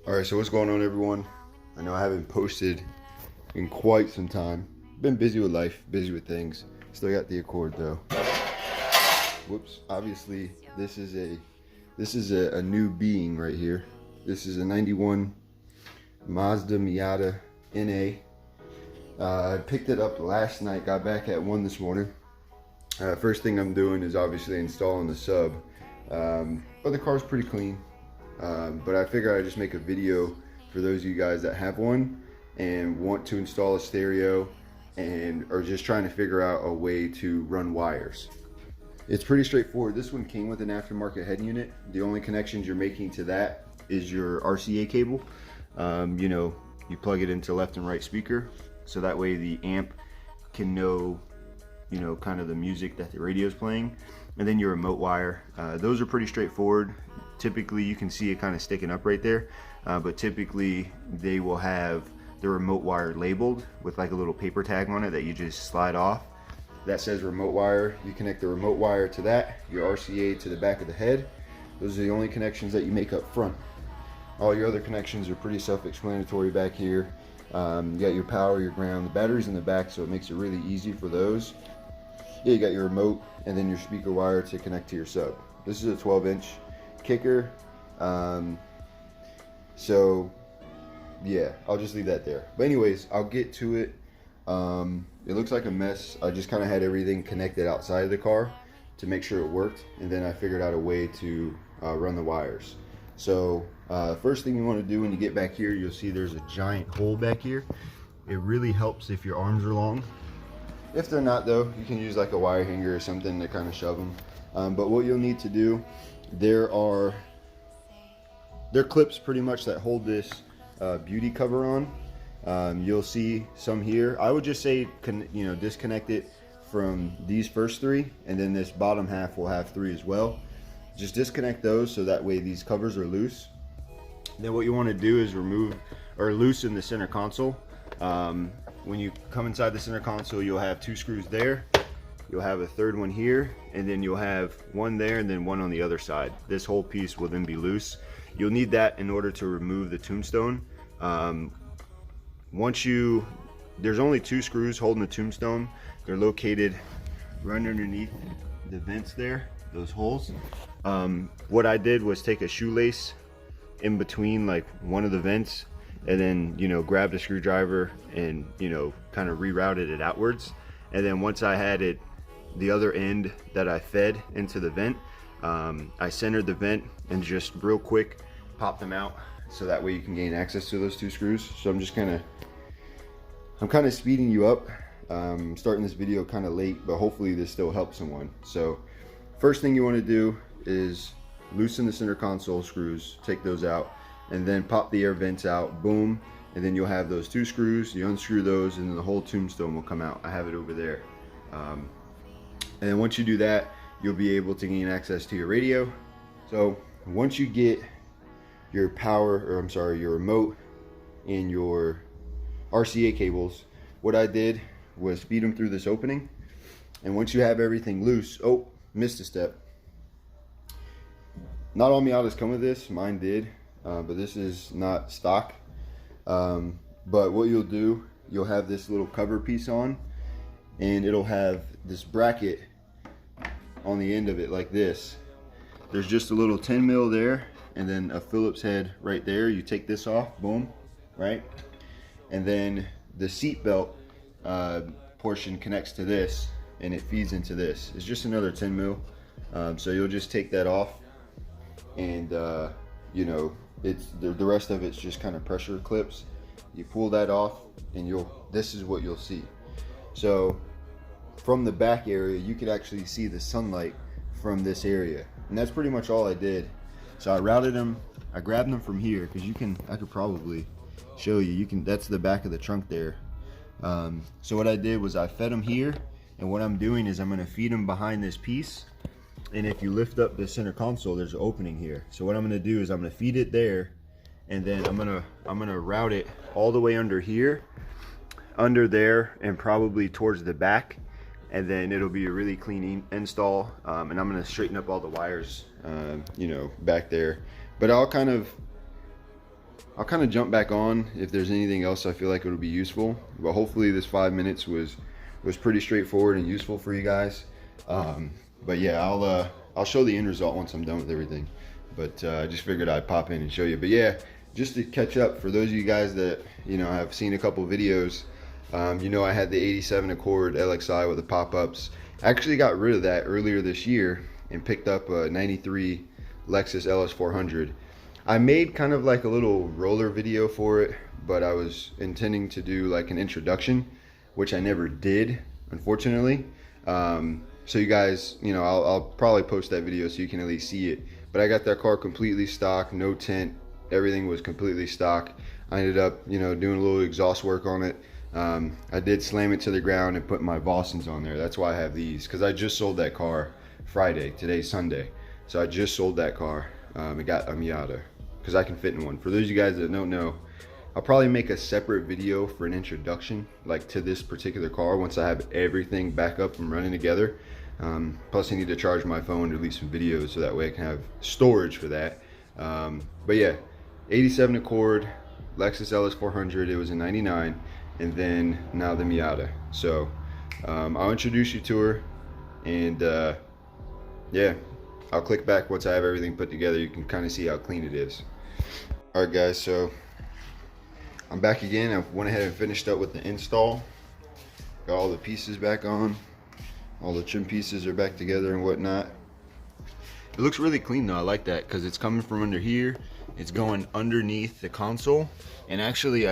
Alright, so what's going on, everyone? I know I haven't posted in quite some time. Been busy with life, busy with things. Still got the Accord though. Whoops. Obviously, this is a new being right here. This is a 91 Mazda Miata NA. I picked it up last night, got back at 1 this morning. First thing I'm doing is obviously installing the sub. But the car's pretty clean. But I figured I'd just make a video for those of you guys that have one and want to install a stereo and are just trying to figure out a way to run wires. It's pretty straightforward. This one came with an aftermarket head unit. The only connections you're making to that is your RCA cable. You know, you plug it into left and right speaker, so that way the amp can know, you know, kind of the music that the radio is playing. And then your remote wire. Those are pretty straightforward. Typically you can see it kind of sticking up right there, but typically they will have the remote wire labeled with like a little paper tag on it that you just slide off. That says remote wire. You connect the remote wire to that, your RCA to the back of the head. Those are the only connections that you make up front. All your other connections are pretty self-explanatory back here. You got your power, your ground, the battery's in the back, so it makes it really easy for those. Yeah, you got your remote and then your speaker wire to connect to your sub. This is a 12-inch kicker. So yeah, I'll just leave that there. But anyways, I'll get to it. It looks like a mess. I just kind of had everything connected outside of the car to make sure it worked, and then I figured out a way to run the wires. So first thing you want to do when you get back here, you'll see there's a giant hole back here. It really helps if your arms are long. If they're not though, you can use like a wire hanger or something to kind of shove them. But what you'll need to do, there are clips pretty much that hold this beauty cover on. You'll see some here. I would just say, you know, disconnect it from these first three, and then this bottom half will have 3 as well. Just disconnect those so that way these covers are loose. Then what you want to do is remove or loosen the center console. When you come inside the center console, you'll have 2 screws there. You'll have a 3rd one here, and then you'll have 1 there and then 1 on the other side. This whole piece will then be loose. You'll need that in order to remove the tombstone. There's only 2 screws holding the tombstone. They're located right underneath the vents there, those holes. What I did was take a shoelace in between like one of the vents, and then, you know, grabbed a screwdriver and, you know, kind of rerouted it outwards. And then once I had it, the other end that I fed into the vent, I centered the vent and just real quick popped them out, so that way you can gain access to those 2 screws. So I'm kind of speeding you up. Starting this video kind of late, but hopefully this still helps someone. So first thing you want to do is loosen the center console screws, take those out, and then pop the air vents out, boom, and then you'll have those 2 screws. You unscrew those and then the whole tombstone will come out. I have it over there. And then once you do that, you'll be able to gain access to your radio. So once you get your your remote and your RCA cables, what I did was feed them through this opening. And once you have everything loose, oh, missed a step. Not all Miatas come with this, mine did, but this is not stock. But what you'll do, you'll have this little cover piece on, and it'll have this bracket on the end of it like this. There's just a little 10 mil there, and then a Phillips head right there. You take this off, boom, right? And then the seat belt portion connects to this, and it feeds into this. It's just another 10 mil. So you'll just take that off, and you know, it's the rest of it's just kind of pressure clips. You pull that off, and this is what you'll see. So from the back area, you could actually see the sunlight from this area, and that's pretty much all I did. So I routed them. I grabbed them from here because I could probably show you. That's the back of the trunk there. So what I did was I fed them here, and what I'm doing is I'm going to feed them behind this piece. And if you lift up the center console, there's an opening here. So what I'm going to do is I'm going to feed it there, and then I'm going to route it all the way under here, under there, and probably towards the back. And then it'll be a really clean install. And I'm going to straighten up all the wires, you know, back there. But I'll kind of I'll kind of jump back on if there's anything else I feel like it would be useful. But hopefully this 5 minutes was pretty straightforward and useful for you guys. But yeah, I'll show the end result once I'm done with everything. But I just figured I'd pop in and show you. But yeah, just to catch up for those of you guys that have seen a couple videos, I had the 87 Accord LXI with the pop-ups. I actually got rid of that earlier this year and picked up a 93 Lexus LS400. I made kind of like a little roller video for it, but I was intending to do like an introduction, which I never did, unfortunately. So you guys, I'll probably post that video so you can at least see it. But I got that car completely stock, no tint, everything was completely stock. I ended up, doing a little exhaust work on it. I did slam it to the ground and put my Boston's on there. That's why I have these, because I just sold that car Friday. Today's Sunday. So I just sold that car. I got a Miata, because I can fit in one. For those of you guys that don't know, I'll probably make a separate video for an introduction, like to this particular car, once I have everything back up and running together. Plus I need to charge my phone to release some videos so that way I can have storage for that. But yeah, 87 Accord, Lexus LS400, it was a 99, and then now the Miata. So I'll introduce you to her, and yeah, I'll click back once I have everything put together. You can kind of see how clean it is. Alright guys, so I'm back again. I went ahead and finished up with the install. Got all the pieces back on. All the trim pieces are back together and whatnot. It looks really clean though. I like that because it's coming from under here. It's going underneath the console. And actually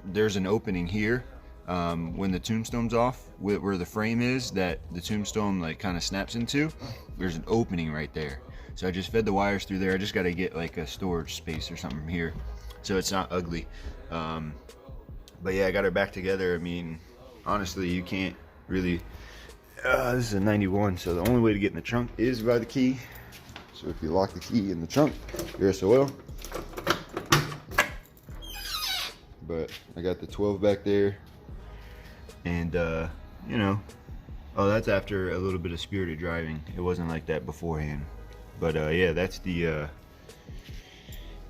there's an opening here when the tombstone's off, where the frame is that the tombstone like kind of snaps into. There's an opening right there. So I just fed the wires through there. I just got to get like a storage space or something here so it's not ugly. But yeah, I got her back together. I mean, honestly, you can't really this is a 91, so the only way to get in the trunk is by the key. So if you lock the key in the trunk, you're SOL. But I got the 12 back there, and oh, that's after a little bit of spirited driving. It wasn't like that beforehand. But yeah, that's the I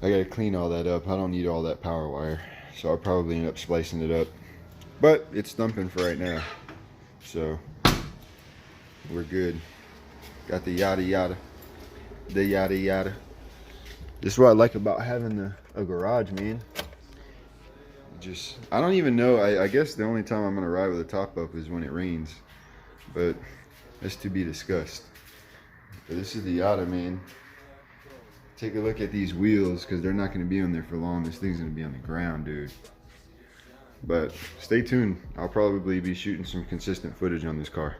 gotta clean all that up. I don't need all that power wire, so I'll probably end up splicing it up. But it's thumping for right now, so we're good. Got the yada yada. The yada yada. This is what I like about having a garage, man. I don't even know. I guess the only time I'm gonna ride with a top up is when it rains, but that's to be discussed. But this is the Yada, man. Take a look at these wheels, because they're not gonna be on there for long. This thing's gonna be on the ground, dude. But stay tuned. I'll probably be shooting some consistent footage on this car.